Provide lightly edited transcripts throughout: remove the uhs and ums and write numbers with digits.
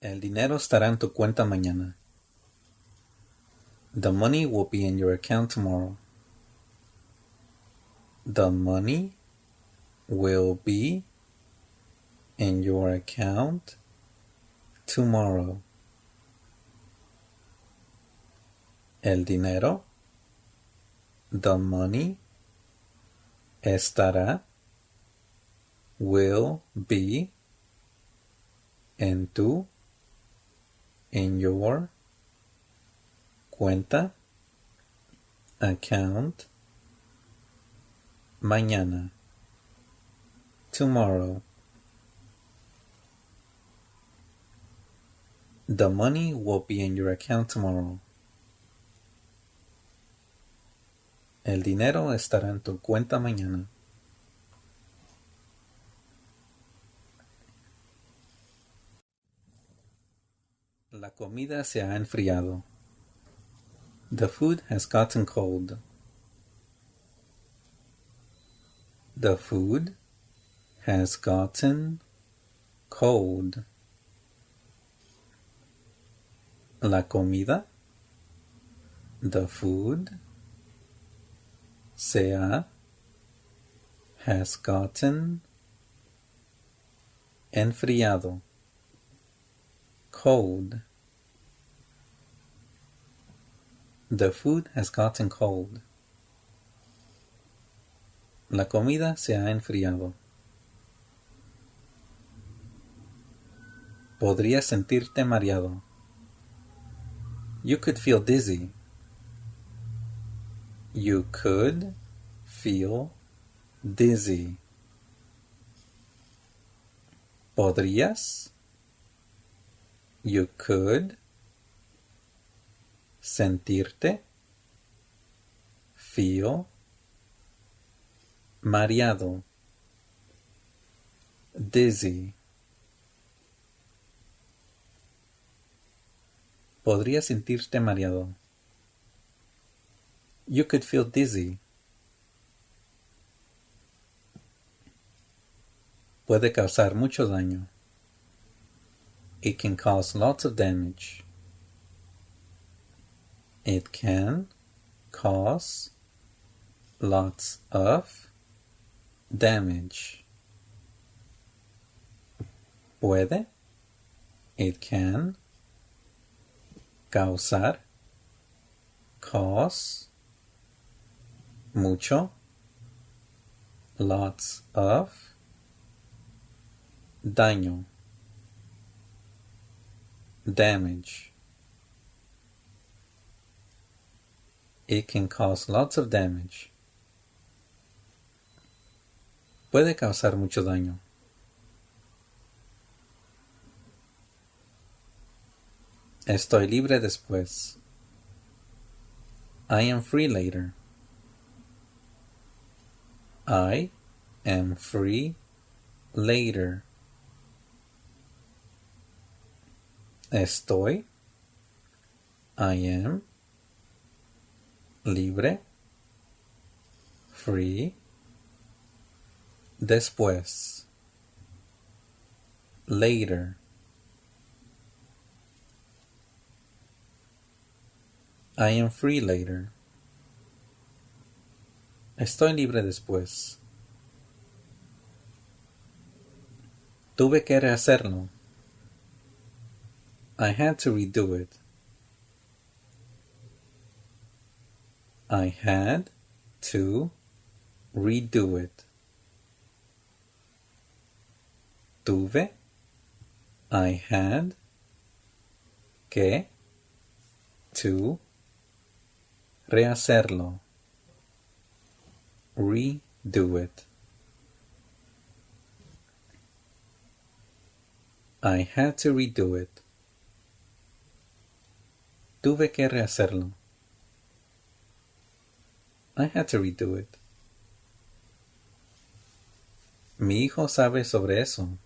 El dinero estará en tu cuenta mañana. The money will be in your account tomorrow. The money will be in your account tomorrow. El dinero, the money, estará, will be, in your, cuenta, account, mañana, tomorrow. The money will be in your account tomorrow. El dinero estará en tu cuenta mañana. La comida se ha enfriado. The food has gotten cold. The food has gotten cold. La comida, the food, has gotten enfriado, cold. The food has gotten cold. La comida se ha enfriado. Podrías sentirte mareado. You could feel dizzy. You could feel dizzy. Podrías. You could sentirte, feel, mareado, dizzy. Podrías sentirte mareado. You could feel dizzy. Puede causar mucho daño. It can cause lots of damage. It can cause lots of damage. Puede, it can, causar, cause, mucho, lots of, daño, damage. It can cause lots of damage. Puede causar mucho daño. Estoy libre después. I am free later. I am free later. Estoy. I am. Libre. Free. Después. Later. I am free later. Estoy libre después. Tuve que rehacerlo. I had to redo it. I had to redo it. Tuve. I had que to rehacerlo. Redo it. I had to redo it. Tuve que rehacerlo. I had to redo it. Mi hijo sabe sobre eso.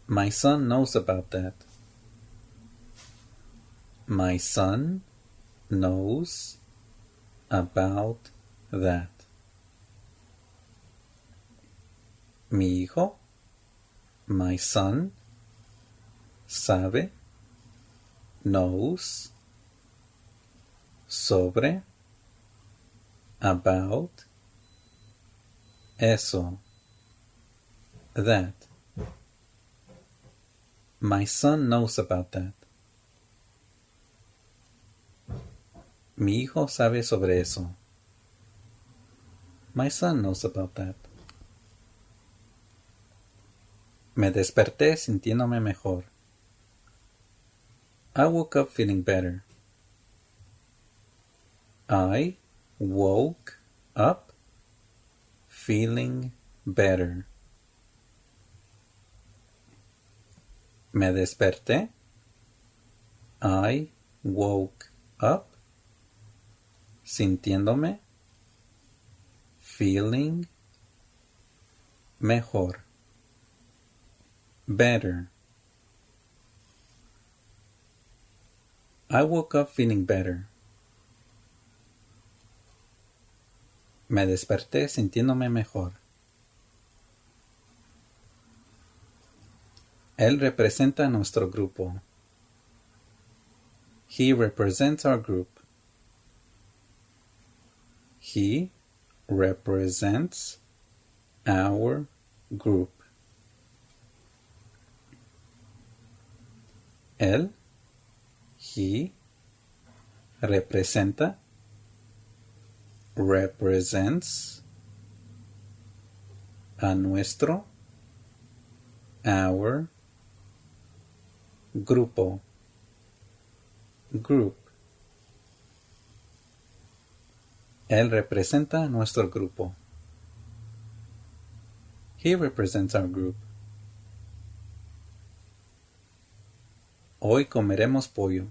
My son knows about that. My son knows about that. Mi hijo, my son, sabe, knows, sobre, about, eso, that. My son knows about that. Mi hijo sabe sobre eso. My son knows about that. Me desperté sintiéndome mejor. I woke up feeling better. I woke up feeling better. Me desperté. I woke up sintiéndome feeling mejor. Better. I woke up feeling better. Me desperté sintiéndome mejor. Él representa a nuestro grupo. He represents our group. He represents our group. Él, he, representa, represents, a nuestro, our, grupo, group. Él representa a nuestro grupo. He represents our group. Hoy comeremos pollo.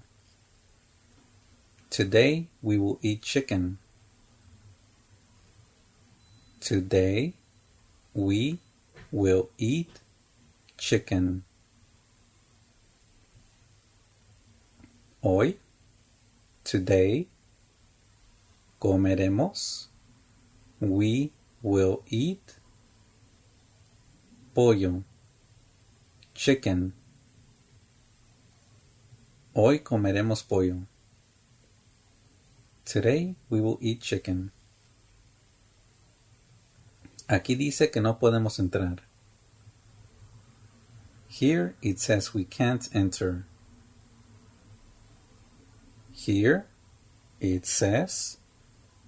Today we will eat chicken. Today we will eat chicken. Hoy, today, comeremos. We will eat pollo. Chicken. Hoy comeremos pollo. Today we will eat chicken. Aquí dice que no podemos entrar. Here it says we can't enter. Here it says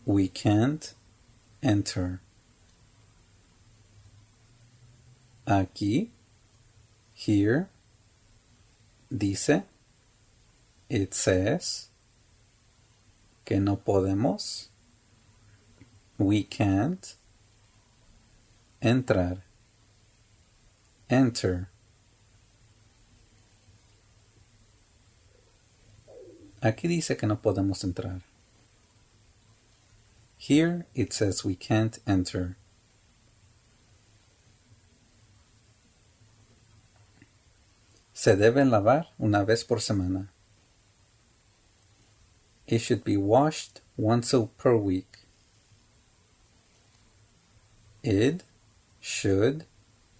we can't enter. Aquí, here, dice, it says, que no podemos, we can't, entrar, enter. Aquí dice que no podemos entrar. Here it says we can't enter. Se deben lavar una vez por semana. It should be washed once per week. It should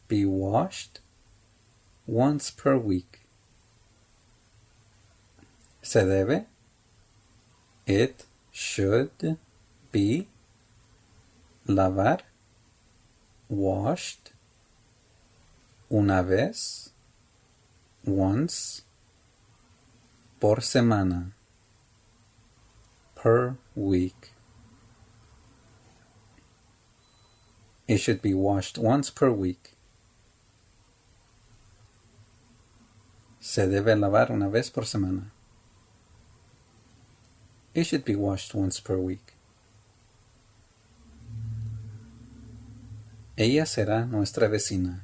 be washed once per week. Se debe. It should be. Lavar. Washed. Una vez. Once. Por semana. Per week. It should be washed once per week. Se debe lavar una vez por semana. It should be washed once per week. Ella será nuestra vecina.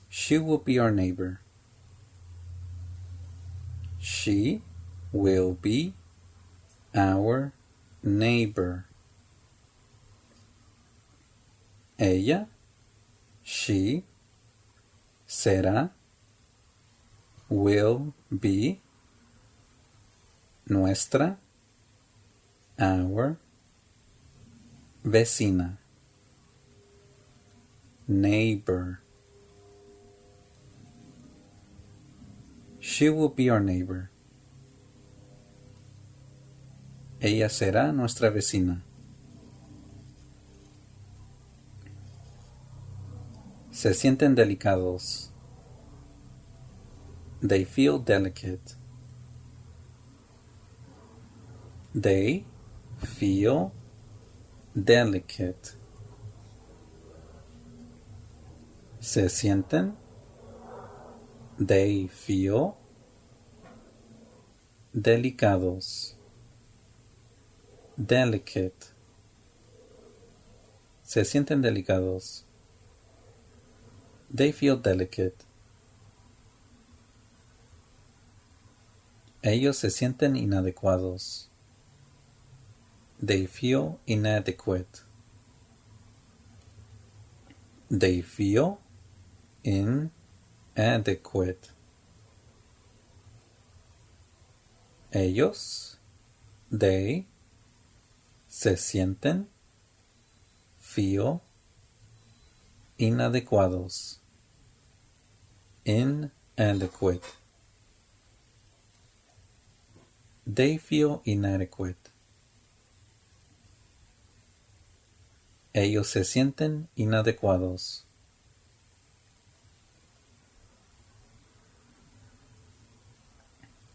She will be our neighbor. She will be our neighbor. Ella, she, será, will be, nuestra, our, vecina, neighbor. She will be our neighbor. Ella será nuestra vecina. Se sienten delicados. They feel delicate. They feel delicate. Se sienten. They feel delicados. Delicate. Se sienten delicados. They feel delicate. Ellos se sienten inadecuados. They feel inadequate. They feel inadequate. Ellos, they, se sienten, feel, inadecuados. Inadequate. They feel inadequate. Ellos se sienten inadecuados.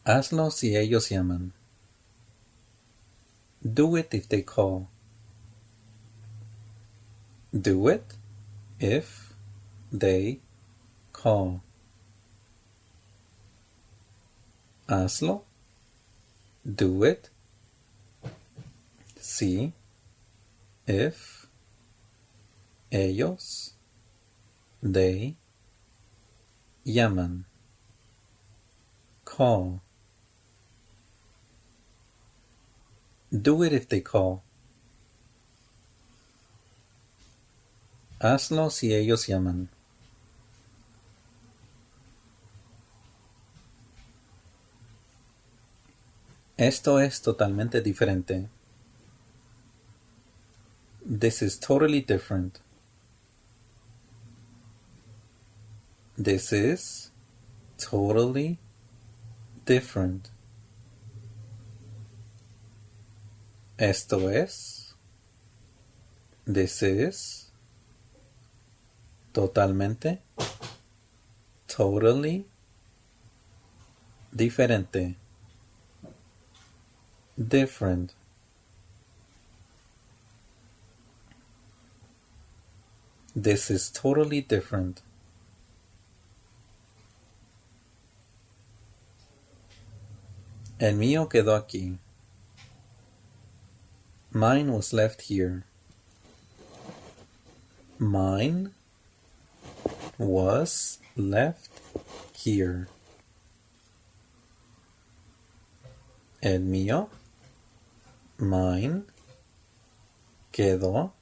Hazlo si ellos llaman. Do it if they call. Do it if they call. Hazlo. Do it. Si. If. Ellos. They. Llaman. Call. Do it if they call. Hazlo si ellos llaman. Esto es totalmente diferente. This is totally different. This is totally different. Esto es. This is. Totalmente. Totally. Diferente. Different. This is totally different. El mío quedó aquí. Mine was left here. Mine was left here. El mío, mine, quedó,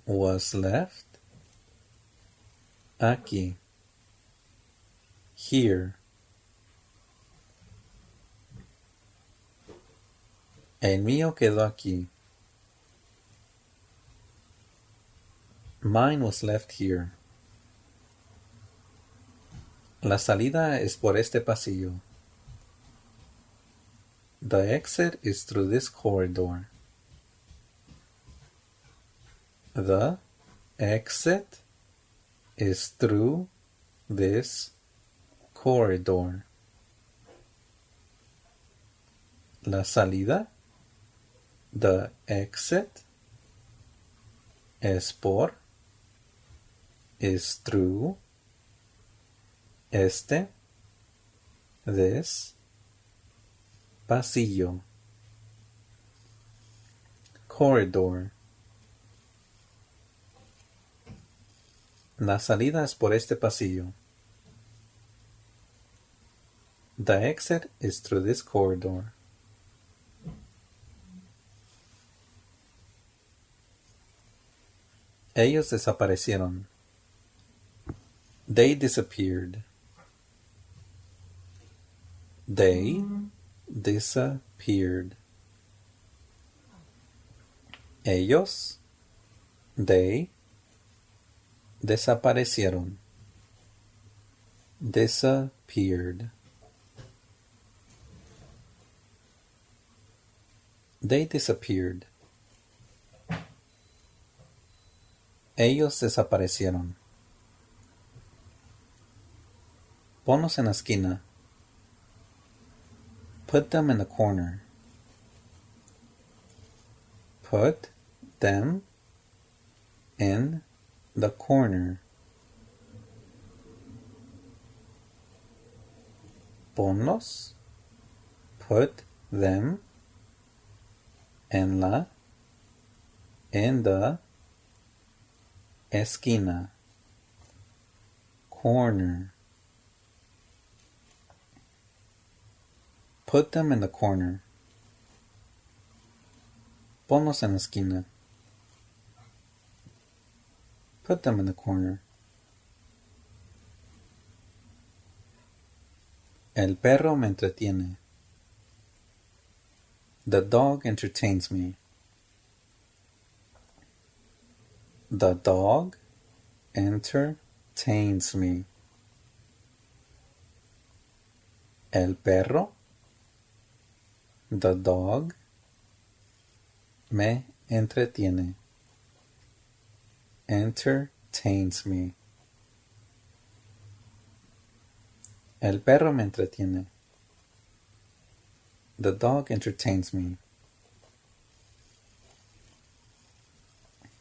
was left, aquí, here. El mío quedó aquí. Mine was left here. La salida es por este pasillo. The exit is through this corridor. The exit is through this corridor. La salida, the exit, es por, is through, este, this, pasillo, corridor. La salida es por este pasillo. The exit is through this corridor. Ellos desaparecieron. They disappeared. They disappeared. Ellos, they, desaparecieron. disappeared. They disappeared. Ellos desaparecieron. Ponlos en la esquina. Put them in the corner. Put them in the corner. Ponlos. Put them en the esquina. Corner. Put them in the corner. Ponlos en la esquina. Put them in the corner. El perro me entretiene. The dog entertains me. The dog entertains me. El perro, the dog, me entretiene. Entertains me. El perro me entretiene. The dog entertains me.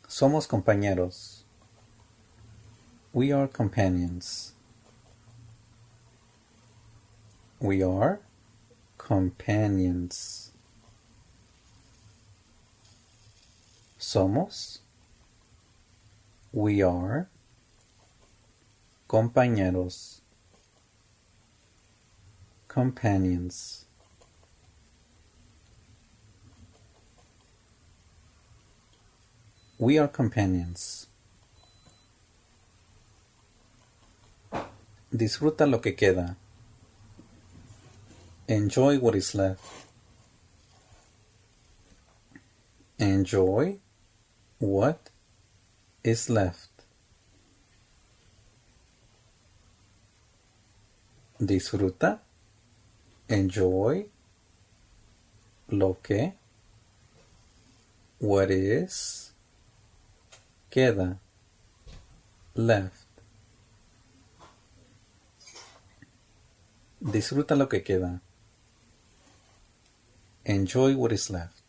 Somos compañeros. We are companions. We are companions. Somos. We are compañeros. Companions. We are companions. Disfruta lo que queda. Enjoy what is left. Enjoy what is left. Disfruta. Enjoy lo que, what is, queda, left. Disfruta lo que queda. Enjoy what is left.